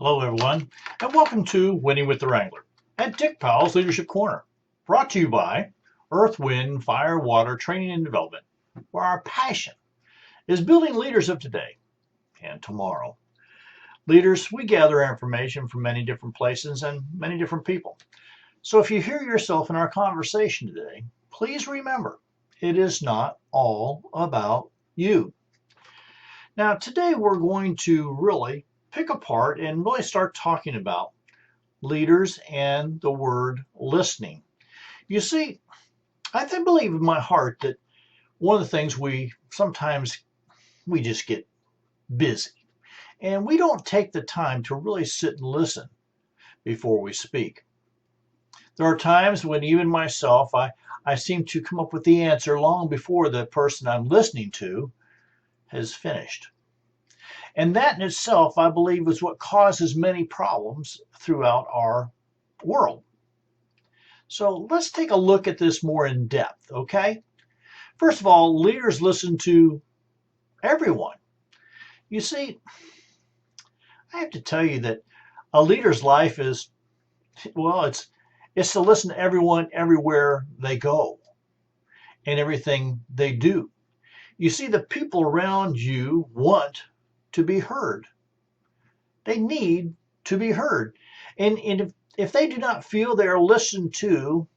Hello, everyone, and welcome to Winning with the Wrangler and Dick Powell's Leadership Corner, brought to you by Earth, Wind, Fire, Water Training and Development, where our passion is building leaders of today and tomorrow. Leaders, we gather information from many different places and many different people. So if you hear yourself in our conversation today, please remember it is not all about you. Now, today we're going to really pick apart and really start talking about leaders and the word listening. You see, I believe in my heart that one of the things we just get busy and we don't take the time to really sit and listen before we speak. There are times when even myself, I seem to come up with the answer long before the person I'm listening to has finished. And that in itself, I believe, is what causes many problems throughout our world. So let's take a look at this more in depth, okay? First of all, leaders listen to everyone. You see, I have to tell you that a leader's life is, well, it's to listen to everyone everywhere they go and everything they do. You see, the people around you want to be heard. They need to be heard. And if they do not feel they are listened to,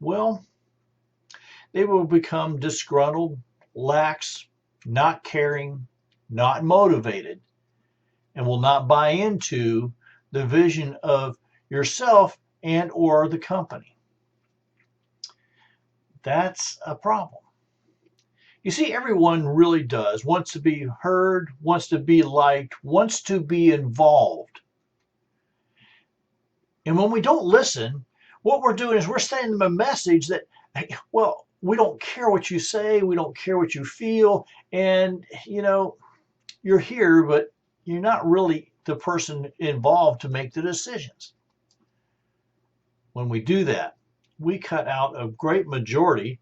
well, they will become disgruntled, lax, not caring, not motivated, and will not buy into the vision of yourself and or the company. That's a problem. You see, everyone really wants to be heard, wants to be liked, wants to be involved. And when we don't listen, what we're doing is we're sending them a message that, well, we don't care what you say, we don't care what you feel, and, you're here, but you're not really the person involved to make the decisions. When we do that, we cut out a great majority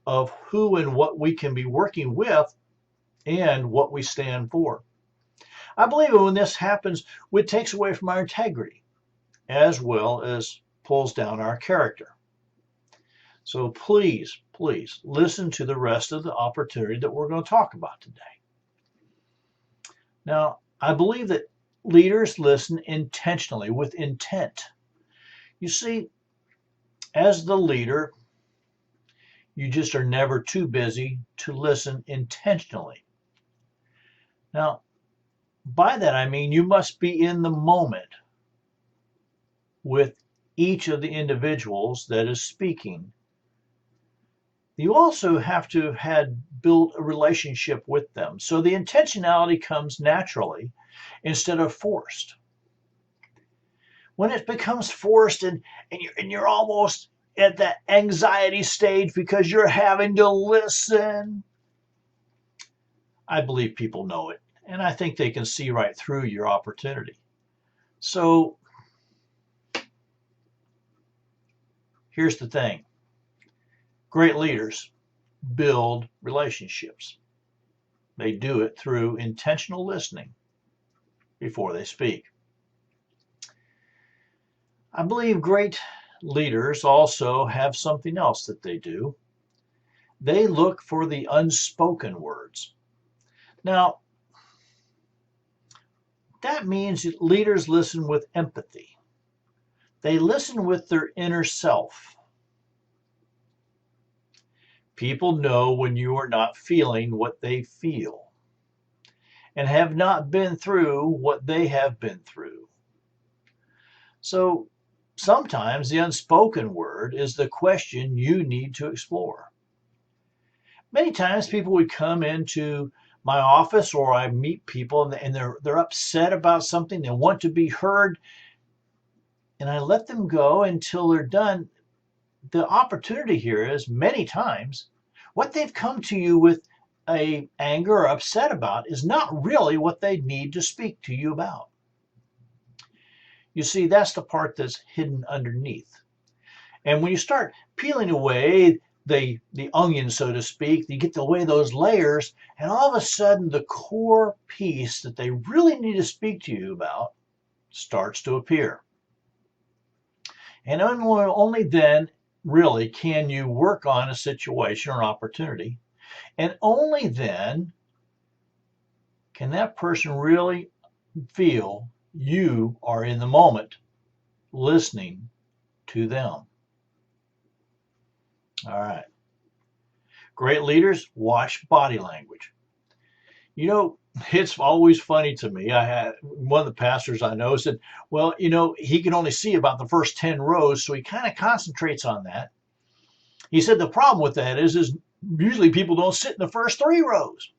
of who and what we can be working with and what we stand for. I believe when this happens, it takes away from our integrity as well as pulls down our character. So please, please listen to the rest of the opportunity that we're going to talk about today. Now, I believe that leaders listen intentionally with intent. You see, as the leader, you just are never too busy to listen intentionally. Now, by that I mean you must be in the moment with each of the individuals that is speaking. You also have to have had built a relationship with them. So the intentionality comes naturally instead of forced. When it becomes forced and you're almost at that anxiety stage because you're having to listen, I believe people know it, and I think they can see right through your opportunity. So here's the thing. Great leaders build relationships. They do it through intentional listening before they speak. I believe great leaders also have something else that they do. They look for the unspoken words. Now, that means that leaders listen with empathy. They listen with their inner self. People know when you are not feeling what they feel and have not been through what they have been through. So sometimes the unspoken word is the question you need to explore. Many times people would come into my office or I meet people and they're upset about something. They want to be heard. And I let them go until they're done. The opportunity here is many times what they've come to you with a anger or upset about is not really what they need to speak to you about. You see, that's the part that's hidden underneath. And when you start peeling away the onion, so to speak, you get away those layers, and all of a sudden the core piece that they really need to speak to you about starts to appear. And only then really can you work on a situation or opportunity. And only then can that person really feel you are in the moment listening to them. All right. Great leaders watch body language. You know, it's always funny to me. I had one of the pastors I know said, well, he can only see about the first 10 rows, so he kind of concentrates on that. He said the problem with that is usually people don't sit in the first 3 rows.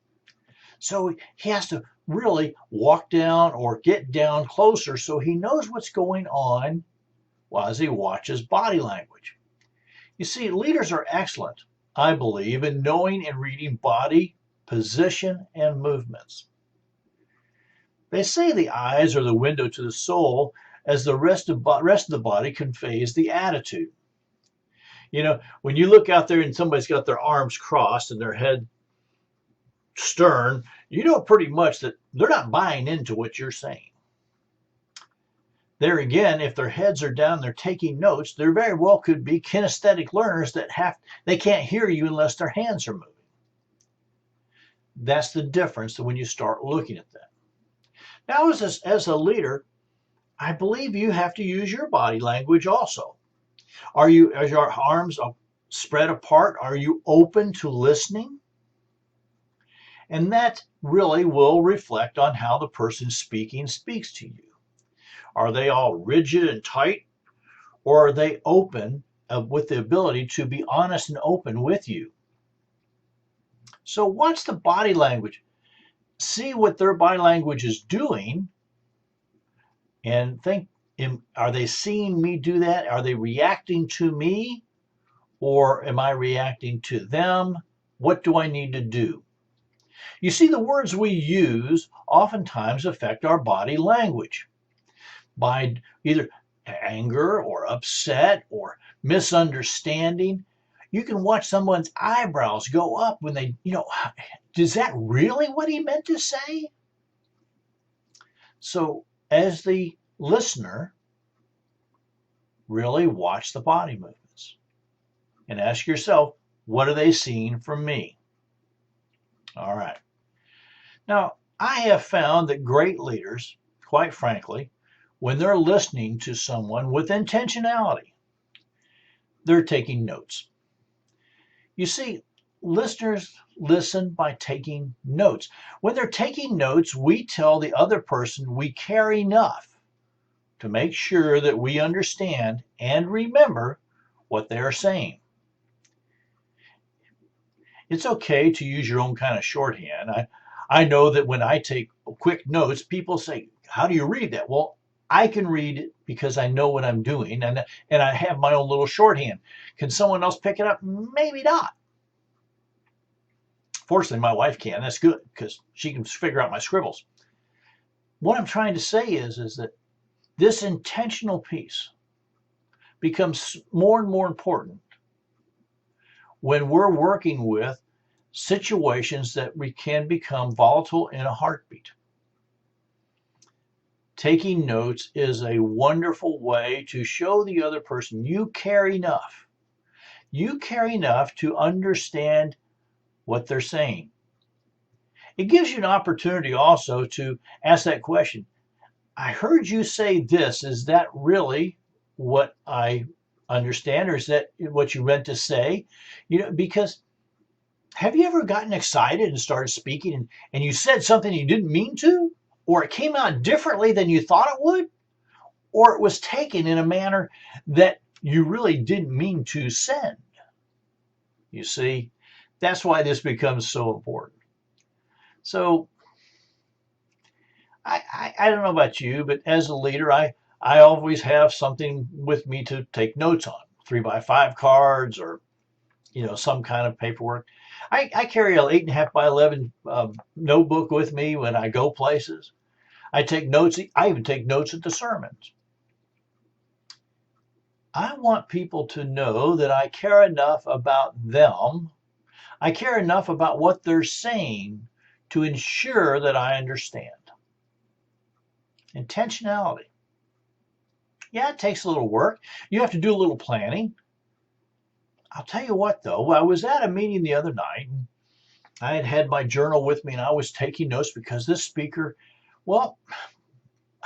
So he has to really walk down or get down closer so he knows what's going on as he watches body language. You see, leaders are excellent, I believe, in knowing and reading body, position, and movements. They say the eyes are the window to the soul, as the rest of the body conveys the attitude. When you look out there and somebody's got their arms crossed and their head stern, you know pretty much that they're not buying into what you're saying. There again, if their heads are down, they're taking notes, there very well could be kinesthetic learners that they can't hear you unless their hands are moving. That's the difference when you start looking at that. Now, as a leader, I believe you have to use your body language also. As your arms spread apart, are you open to listening? And that really will reflect on how the person speaking speaks to you. Are they all rigid and tight, or are they open with the ability to be honest and open with you? So watch the body language. See what their body language is doing and think, are they seeing me do that? Are they reacting to me, or am I reacting to them? What do I need to do? You see, the words we use oftentimes affect our body language by either anger or upset or misunderstanding. You can watch someone's eyebrows go up when they, is that really what he meant to say? So as the listener, really watch the body movements and ask yourself, what are they seeing from me? All right. Now, I have found that great leaders, quite frankly, when they're listening to someone with intentionality, they're taking notes. You see, listeners listen by taking notes. When they're taking notes, we tell the other person we care enough to make sure that we understand and remember what they're saying. It's okay to use your own kind of shorthand. I know that when I take quick notes, people say, how do you read that? Well, I can read it because I know what I'm doing, and I have my own little shorthand. Can someone else pick it up? Maybe not. Fortunately, my wife can. That's good because she can figure out my scribbles. What I'm trying to say is that this intentional piece becomes more and more important when we're working with situations that we can become volatile in a heartbeat. Taking notes is a wonderful way to show the other person you care enough. You care enough to understand what they're saying. It gives you an opportunity also to ask that question. I heard you say this. Is that really what I understand, or is that what you meant to say? Because have you ever gotten excited and started speaking and you said something you didn't mean to, or it came out differently than you thought it would, or it was taken in a manner that you really didn't mean to send? You see, that's why this becomes so important. So I don't know about you, but as a leader, I always have something with me to take notes on, 3x5 cards or some kind of paperwork. I carry an 8.5 by 11 notebook with me when I go places. I take notes. I even take notes at the sermons. I want people to know that I care enough about them. I care enough about what they're saying to ensure that I understand. Intentionality. Yeah, it takes a little work. You have to do a little planning. I'll tell you what, though, I was at a meeting the other night, and I had my journal with me, and I was taking notes because this speaker, well,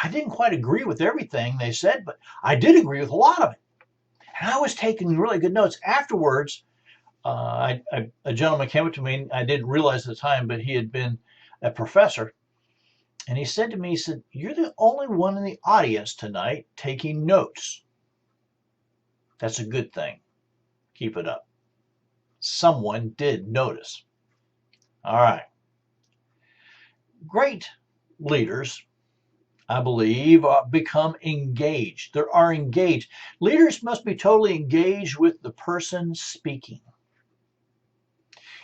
I didn't quite agree with everything they said, but I did agree with a lot of it. And I was taking really good notes. Afterwards, a gentleman came up to me, and I didn't realize at the time, but he had been a professor. And he said to me, he said, "You're the only one in the audience tonight taking notes. That's a good thing. Keep it up." Someone did notice. All right. Great leaders, I believe, become engaged. They are engaged. Leaders must be totally engaged with the person speaking.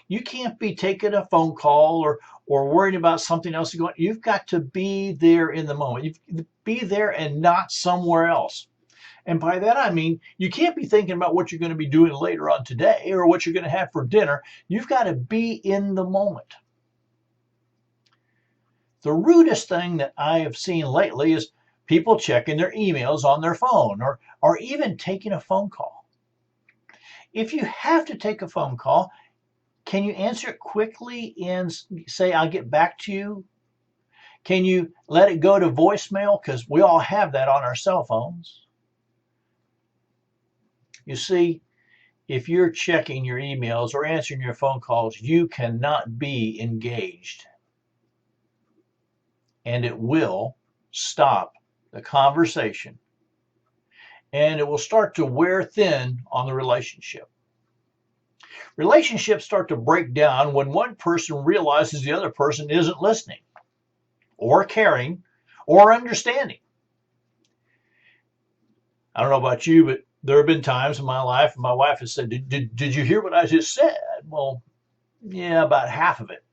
You can't be taking a phone call or worrying about something else going. You've got to be there in the moment. You be there and not somewhere else. And by that I mean you can't be thinking about what you're going to be doing later on today or what you're going to have for dinner. You've got to be in the moment. The rudest thing that I have seen lately is people checking their emails on their phone or even taking a phone call. If you have to take a phone call, can you answer it quickly and say, "I'll get back to you"? Can you let it go to voicemail? Because we all have that on our cell phones. You see, if you're checking your emails or answering your phone calls, you cannot be engaged. And it will stop the conversation. And it will start to wear thin on the relationship. Relationships start to break down when one person realizes the other person isn't listening or caring or understanding. I don't know about you, but there have been times in my life my wife has said, did you hear what I just said? Well, yeah, about half of it,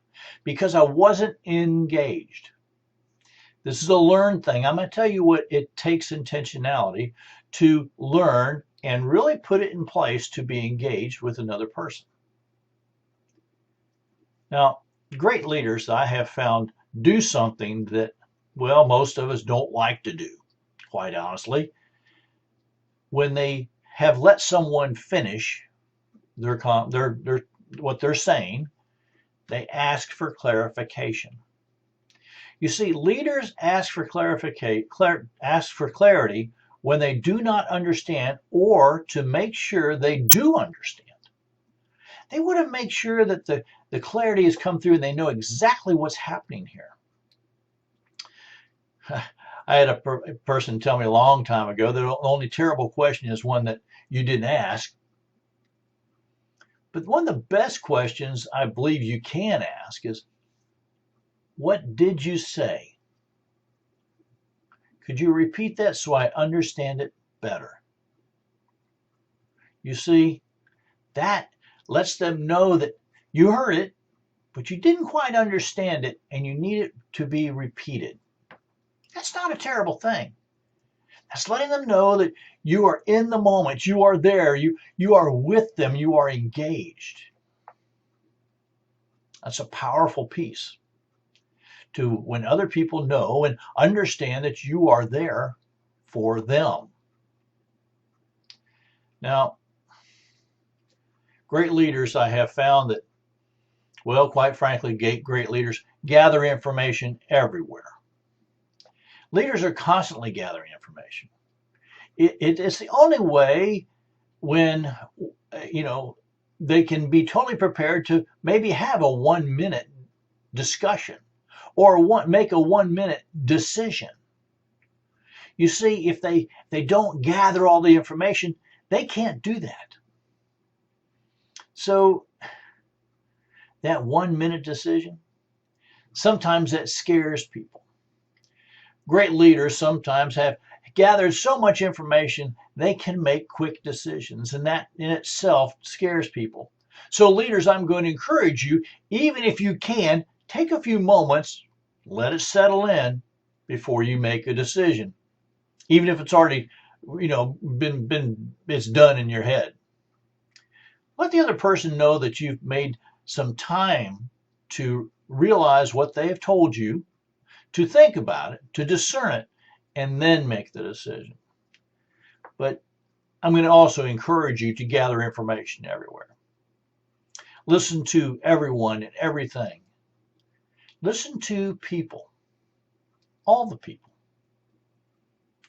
because I wasn't engaged. This is a learned thing. I'm going to tell you what it takes intentionality to learn and really put it in place to be engaged with another person. Now, great leaders I have found do something that, well, most of us don't like to do, quite honestly. When they have let someone finish their what they're saying, they ask for clarification. You see, leaders ask for clarity when they do not understand or to make sure they do understand. They want to make sure that the clarity has come through and they know exactly what's happening here. I had a person tell me a long time ago that the only terrible question is one that you didn't ask. But one of the best questions I believe you can ask is, "What did you say? Could you repeat that so I understand it better?" You see, that lets them know that you heard it, but you didn't quite understand it and you need it to be repeated. That's not a terrible thing. That's letting them know that you are in the moment, you are there, you are with them, you are engaged. That's a powerful piece to when other people know and understand that you are there for them. Now, great leaders, I have found that, well, quite frankly, great leaders gather information everywhere. Leaders are constantly gathering information. It's the only way when, they can be totally prepared to maybe have a 1 minute discussion or make a 1 minute decision. You see, if they don't gather all the information, they can't do that. So that 1 minute decision, sometimes that scares people. Great leaders sometimes have gathered so much information they can make quick decisions, and that in itself scares people. So leaders, I'm going to encourage you, even if you can, take a few moments, let it settle in before you make a decision, even if it's already, it's done in your head. Let the other person know that you've made some time to realize what they have told you, to think about it, to discern it, and then make the decision. but I'm going to also encourage you to gather information everywhere. Listen to everyone and everything. Listen to people, all the people.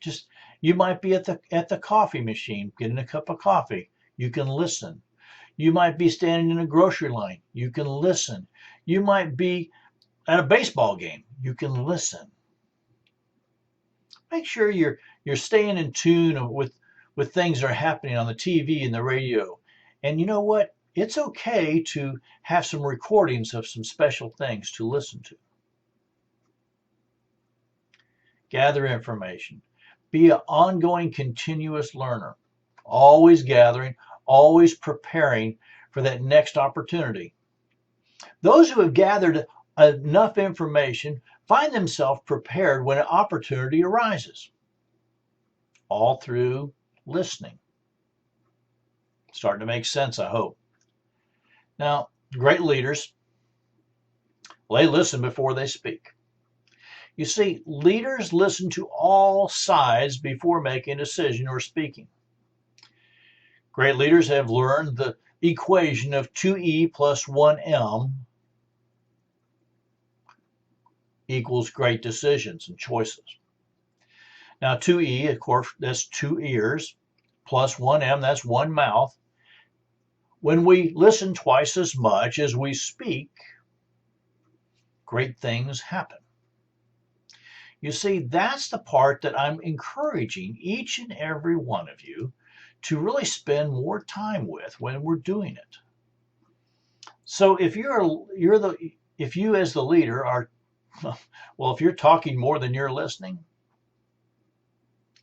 Just you might be at the coffee machine getting a cup of coffee. You can listen. You might be standing in a grocery line. You can listen. You might be at a baseball game. You can listen. Make sure you're staying in tune with things that are happening on the TV and the radio. And you know what? It's okay to have some recordings of some special things to listen to. Gather information. Be an ongoing, continuous learner. Always gathering, always preparing for that next opportunity. Those who have gathered enough information find themselves prepared when an opportunity arises. All through listening. Starting to make sense, I hope. Now, great leaders, they listen before they speak. You see, leaders listen to all sides before making a decision or speaking. Great leaders have learned the equation of 2E plus 1M equals great decisions and choices. Now, 2E, of course, that's 2 ears, plus 1M, that's 1 mouth. When we listen twice as much as we speak, great things happen. You see, that's the part that I'm encouraging each and every one of you to really spend more time with when we're doing it. So if you as the leader are, well, if you're talking more than you're listening,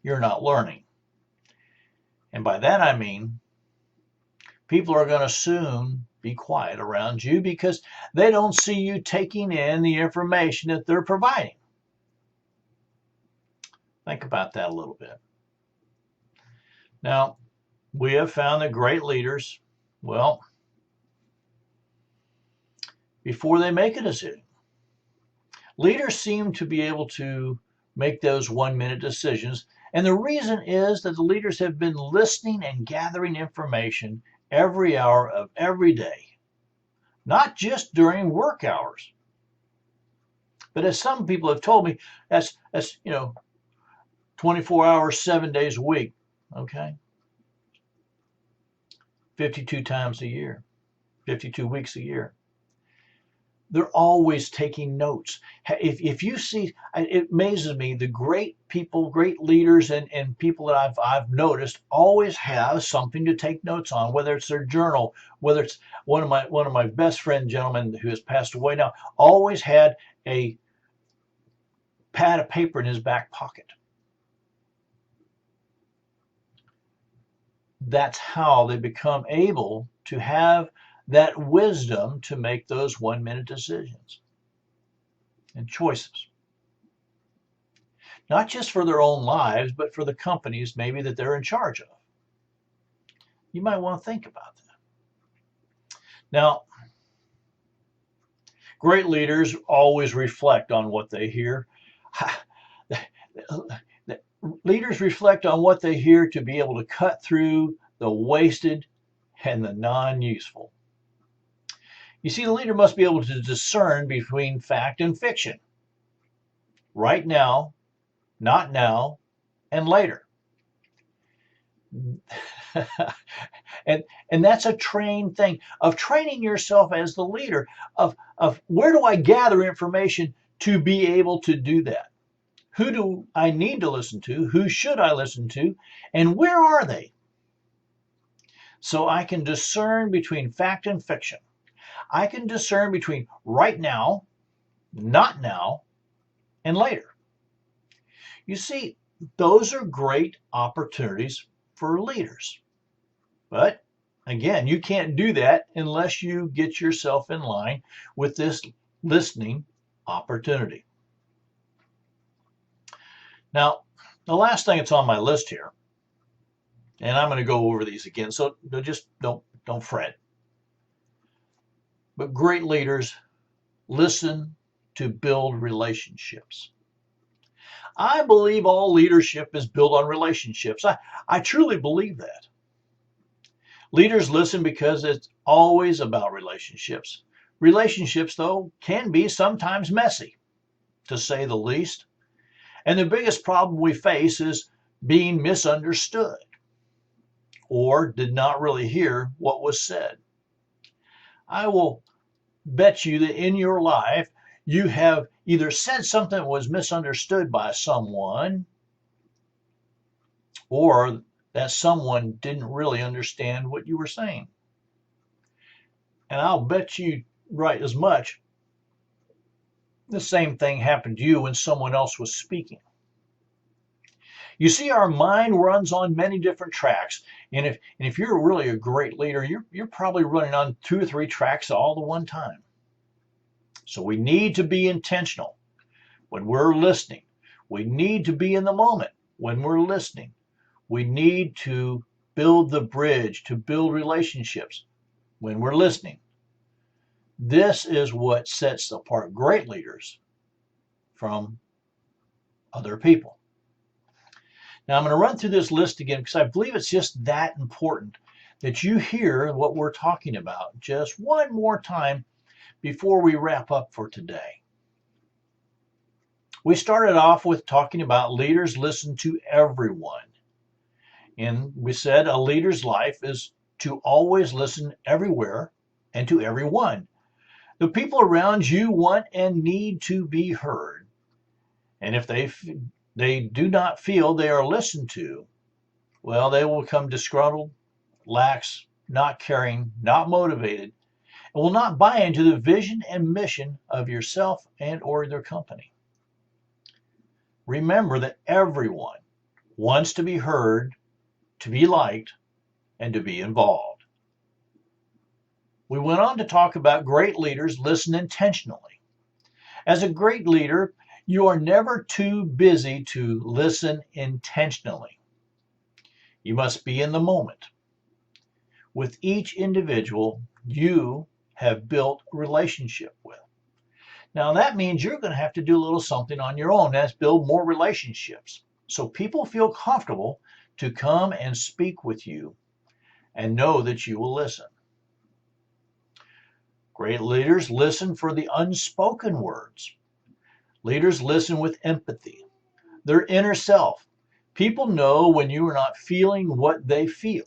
you're not learning. And by that I mean, people are going to soon be quiet around you because they don't see you taking in the information that they're providing. Think about that a little bit. Now, we have found that great leaders, well, before they make a decision, leaders seem to be able to make those 1-minute decisions. And the reason is that the leaders have been listening and gathering information every hour of every day, not just during work hours. But as some people have told me, that's 24 hours, 7 days a week, okay? 52 times a year, 52 weeks a year. They're always taking notes. If you see, it amazes me, the great people, great leaders and people that I've noticed always have something to take notes on, whether it's their journal, whether it's one of my best friend gentlemen who has passed away now, always had a pad of paper in his back pocket. That's how they become able to have that wisdom to make those 1-minute decisions and choices. Not just for their own lives, but for the companies maybe that they're in charge of. You might want to think about that. Now, great leaders always reflect on what they hear. Leaders reflect on what they hear to be able to cut through the wasted and the non-useful. You see, the leader must be able to discern between fact and fiction. Right now, not now, and later. and that's a trained thing of training yourself as the leader of where do I gather information to be able to do that? Who do I need to listen to? Who should I listen to? And where are they? So I can discern between fact and fiction. I can discern between right now, not now, and later. You see, those are great opportunities for leaders. But again, you can't do that unless you get yourself in line with this listening opportunity. Now, the last thing that's on my list here, and I'm going to go over these again, so just don't fret. But great leaders listen to build relationships. I believe all leadership is built on relationships. I truly believe that. Leaders listen because it's always about relationships. Relationships, though, can be sometimes messy, to say the least. And the biggest problem we face is being misunderstood or did not really hear what was said. I will bet you that in your life, you have either said something that was misunderstood by someone or that someone didn't really understand what you were saying. And I'll bet you right as much the same thing happened to you when someone else was speaking. You see, our mind runs on many different tracks. And if you're really a great leader, you're probably running on 2 or 3 tracks all at one time. So we need to be intentional when we're listening. We need to be in the moment when we're listening. We need to build the bridge, to build relationships when we're listening. This is what sets apart great leaders from other people. Now, I'm going to run through this list again because I believe it's just that important that you hear what we're talking about just one more time before we wrap up for today. We started off with talking about leaders listen to everyone. And we said a leader's life is to always listen everywhere and to everyone. The people around you want and need to be heard. And if they do not feel they are listened to, well, they will become disgruntled, lax, not caring, not motivated, and will not buy into the vision and mission of yourself and or their company. Remember that everyone wants to be heard, to be liked, and to be involved. We went on to talk about great leaders listen intentionally. As a great leader, you are never too busy to listen intentionally. You must be in the moment. With each individual you have built a relationship with. Now that means you're going to have to do a little something on your own. That's build more relationships. So people feel comfortable to come and speak with you and know that you will listen. Great leaders listen for the unspoken words. Leaders listen with empathy, their inner self. People know when you are not feeling what they feel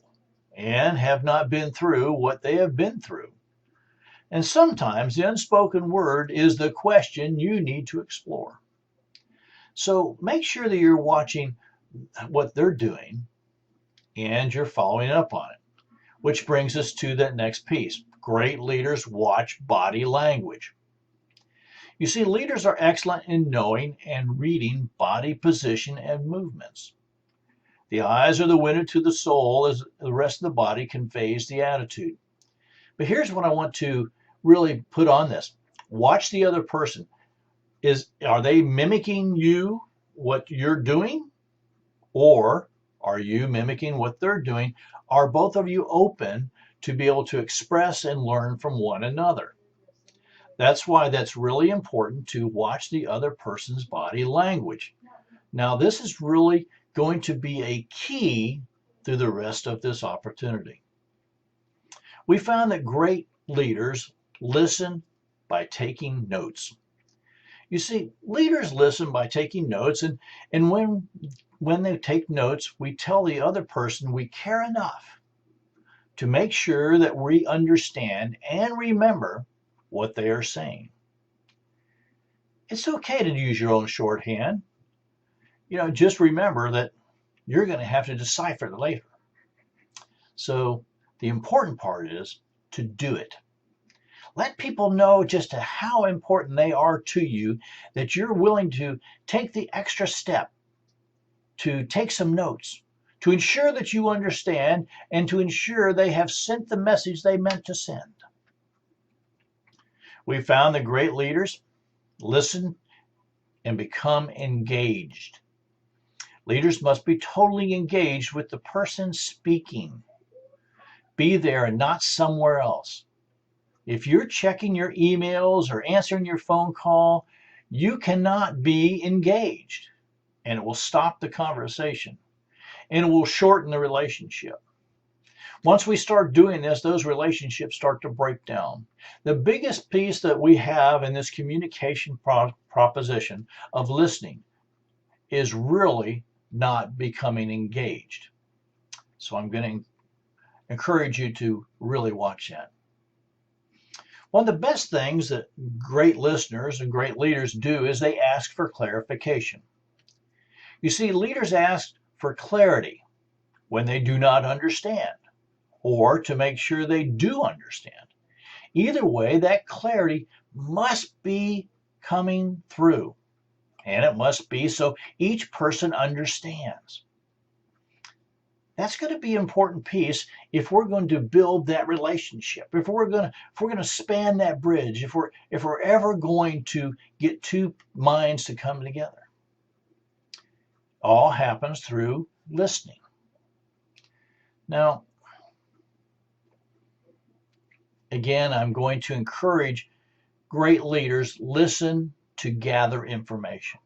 and have not been through what they have been through. And sometimes the unspoken word is the question you need to explore. So make sure that you're watching what they're doing and you're following up on it, which brings us to that next piece. Great leaders watch body language. You see, leaders are excellent in knowing and reading body position and movements. The eyes are the window to the soul as the rest of the body conveys the attitude. But here's what I want to really put on this. Watch the other person. Are they mimicking you, what you're doing? Or are you mimicking what they're doing? Are both of you open to be able to express and learn from one another? That's why that's really important to watch the other person's body language. Now, this is really going to be a key through the rest of this opportunity. We found that great leaders listen by taking notes. You see, leaders listen by taking notes, and when they take notes, we tell the other person we care enough to make sure that we understand and remember what they are saying. It's okay to use your own shorthand. Just remember that you're going to have to decipher it later. So the important part is to do it. Let people know just how important they are to you, that you're willing to take the extra step to take some notes, to ensure that you understand and to ensure they have sent the message they meant to send. We found that great leaders listen and become engaged. Leaders must be totally engaged with the person speaking. Be there and not somewhere else. If you're checking your emails or answering your phone call, you cannot be engaged. and it will stop the conversation, and it will shorten the relationship. Once we start doing this, those relationships start to break down. The biggest piece that we have in this communication proposition of listening is really not becoming engaged. So I'm going to encourage you to really watch that. One of the best things that great listeners and great leaders do is they ask for clarification. You see, leaders ask for clarity when they do not understand, or to make sure they do understand. Either way, that clarity must be coming through, and it must be so each person understands. That's going to be an important piece if we're going to build that relationship. If we're going to span that bridge, if we're ever going to get two minds to come together. All happens through listening. Now, again, I'm going to encourage great leaders, listen to gather information.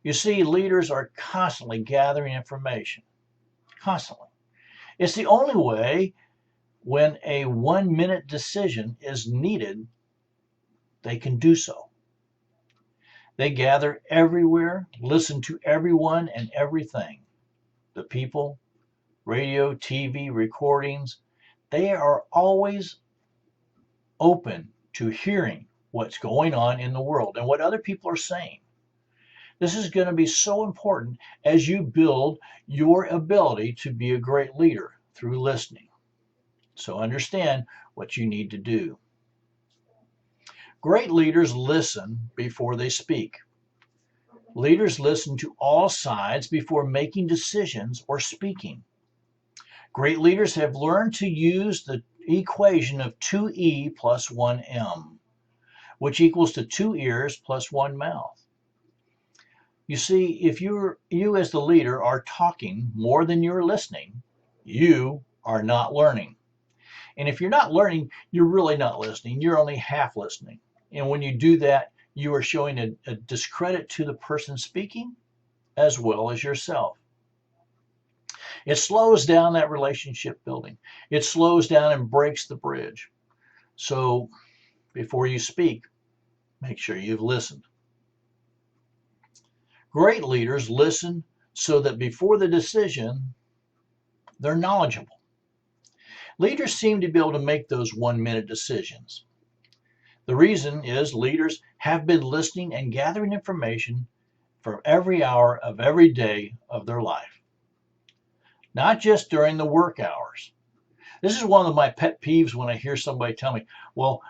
You see, leaders are constantly gathering information. Constantly. It's the only way when a 1-minute decision is needed, they can do so. They gather everywhere, listen to everyone and everything. The people, radio, TV, recordings, they are always open to hearing what's going on in the world and what other people are saying. This is going to be so important as you build your ability to be a great leader through listening. So understand what you need to do. Great leaders listen before they speak. Leaders listen to all sides before making decisions or speaking. Great leaders have learned to use the equation of 2E plus 1M, which equals to 2 ears plus 1 mouth. You see, if you as the leader are talking more than you're listening, you are not learning. And if you're not learning, you're really not listening. You're only half listening. And when you do that, you are showing a discredit to the person speaking as well as yourself. It slows down that relationship building. It slows down and breaks the bridge. So before you speak, make sure you've listened. Great leaders listen so that before the decision, they're knowledgeable. Leaders seem to be able to make those 1-minute decisions. The reason is leaders have been listening and gathering information for every hour of every day of their life, not just during the work hours. This is one of my pet peeves when I hear somebody tell me, well,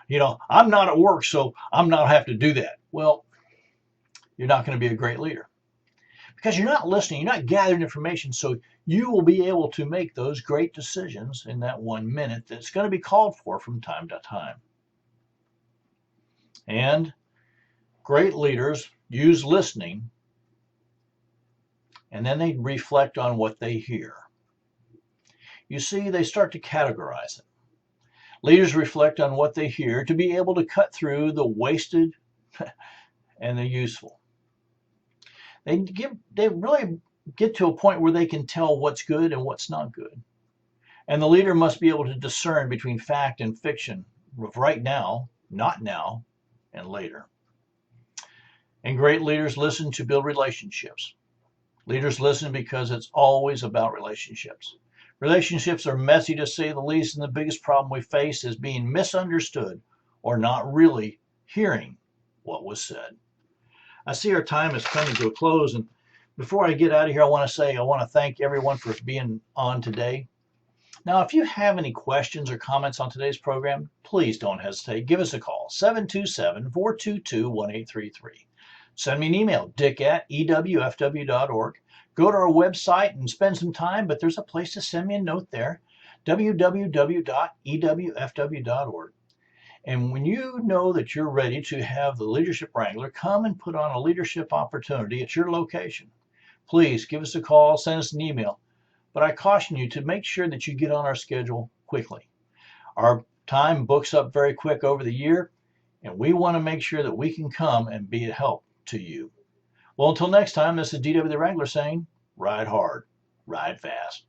I'm not at work, so I'm not have to do that. Well, you're not going to be a great leader because you're not listening, you're not gathering information, so you will be able to make those great decisions in that 1 minute that's going to be called for from time to time. And great leaders use listening, and then they reflect on what they hear. You see, they start to categorize it. Leaders reflect on what they hear to be able to cut through the wasted and the useful. They really get to a point where they can tell what's good and what's not good. And the leader must be able to discern between fact and fiction of right now, not now, and later. And great leaders listen to build relationships. Leaders listen because it's always about relationships. Relationships are messy to say the least, and the biggest problem we face is being misunderstood or not really hearing what was said. I see our time is coming to a close, and before I get out of here, I want to thank everyone for being on today. Now, if you have any questions or comments on today's program, please don't hesitate. Give us a call, 727-422-1833. Send me an email, dick@ewfw.org. Go to our website and spend some time, but there's a place to send me a note there, www.ewfw.org. And when you know that you're ready to have the Leadership Wrangler come and put on a leadership opportunity at your location, please give us a call, send us an email. But I caution you to make sure that you get on our schedule quickly. Our time books up very quick over the year, and we want to make sure that we can come and be a help to you. Well, until next time, this is DW the Wrangler saying, ride hard, ride fast.